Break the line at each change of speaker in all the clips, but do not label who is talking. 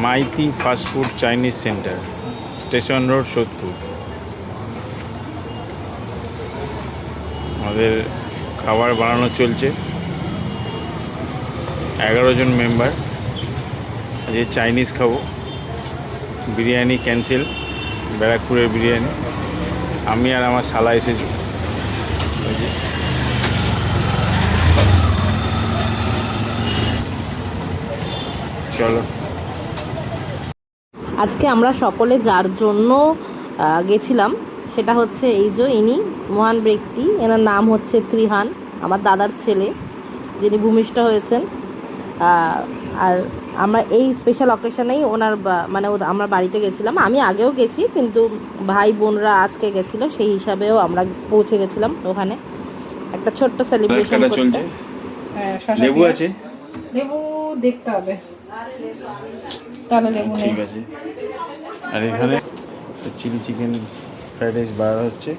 Maiti fast food Chinese centre, station road, Sodepur. আমাদের খাবার বানানো চলছে, 11 জন মেম্বার। আজকে চাইনিজ খাবো, বিরিয়ানি ক্যান্সেল, ব্যারাকপুরের বিরিয়ানি। আমি আর আমার শালা এসেছি। চলো।
আজকে আমরা সকলে যার জন্য গেছিলাম সেটা হচ্ছে এই যে ইনি মহান ব্যক্তি, এনার নাম হচ্ছে ত্রিহান, আমার দাদার ছেলে, যিনি ভূমিষ্ঠ হয়েছেন। আর আমরা এই স্পেশাল অকেশনেই ওনার মানে আমরা বাড়িতে গেছিলাম। আমি আগেও গেছি, কিন্তু ভাই বোনরা আজকে গেছিলো, সেই হিসাবেও আমরা পৌঁছে গেছিলাম ওখানে একটা ছোট্ট সেলিব্রেশন করতে।
লেবু আছে,
লেবু দেখতে হবে, তাহলে লেবু নেই।
ঠিক আছে। আর এখানে চিলি চিকেন ফ্রাইড রাইস বাড়া হচ্ছে।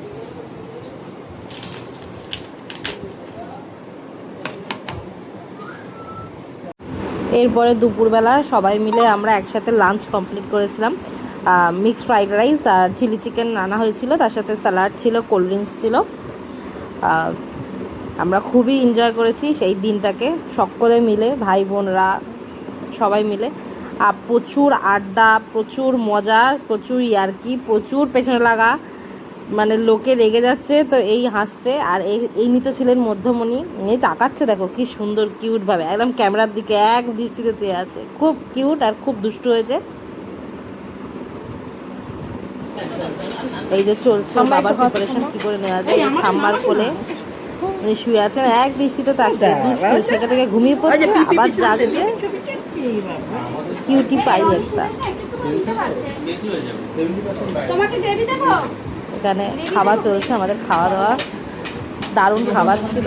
এরপরে দুপুরবেলা সবাই মিলে আমরা একসাথে লাঞ্চ কমপ্লিট করেছিলাম। মিক্সড ফ্রাইড রাইস আর চিলি চিকেন আনা হয়েছিল, তার সাথে স্যালাড ছিল, কোল্ড ড্রিঙ্কস ছিল। আমরা খুবই এনজয় করেছি সেই দিনটাকে, সকলে মিলে, ভাই বোনরা সবাই মিলে। আর প্রচুর আড্ডা, প্রচুর মজা, প্রচুর ইয়ার্কি, প্রচুর পেছনে লাগা, মানে লোকে রেগে যাচ্ছে তো এই হাসছে। আর এই তো ছিলেন মধ্যমণি, এই তাকাচ্ছে, দেখো কি সুন্দর কিউটভাবে একদম ক্যামেরার দিকে এক দৃষ্টিতে চেয়ে আছে, খুব কিউট আর খুব দুষ্টু হয়েছে। এই যে চলছে বাবার প্রিপারেশন কি করে নেওয়া যায়। ঠাম্মার কোলে উনি শুয়ে আছেন, এক দৃষ্টিতে তাকছে, সেখান থেকে ঘুমিয়ে পড়ছে, আবার জাগছে। কিউটি পাই একটা। এখানে খাবার চলছে, আমাদের খাওয়া দাওয়া দারুণ খাবার ছিল,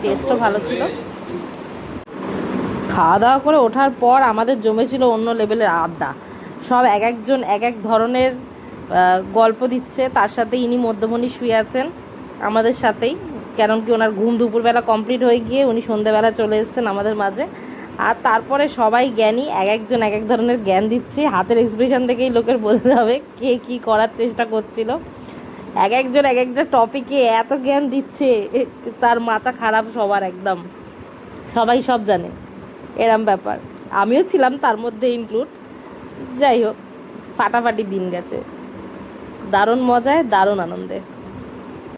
টেস্টও ভালো ছিল। খাওয়া দাওয়া করে ওঠার পর আমাদের জমেছিল অন্য লেভেলের আড্ডা। সব এক একজন এক এক ধরনের গল্প দিচ্ছে, তার সাথে ইনি মধ্যমণি শুয়ে আছেন আমাদের সাথেই, কারণ কি ওনার ঘুম দুপুরবেলা কমপ্লিট হয়ে গিয়ে উনি সন্ধ্যেবেলা চলে এসেছেন আমাদের মাঝে। আর তারপরে সবাই জ্ঞানী, এক একজন এক এক ধরনের জ্ঞান দিচ্ছে, হাতের এক্সপ্রেশন থেকেই লোকের বোঝা যাবে কে কী করার চেষ্টা করছিল। এক একজন এক একটা টপিকে এত জ্ঞান দিচ্ছে, তার মাথা খারাপ সবার একদম, সবাই সব জানে, এরম ব্যাপার। আমিও ছিলাম তার মধ্যে ইনক্লুড। যাই হোক, ফাটাফাটি দিন গেছে, দারুণ মজায়, দারুণ আনন্দে।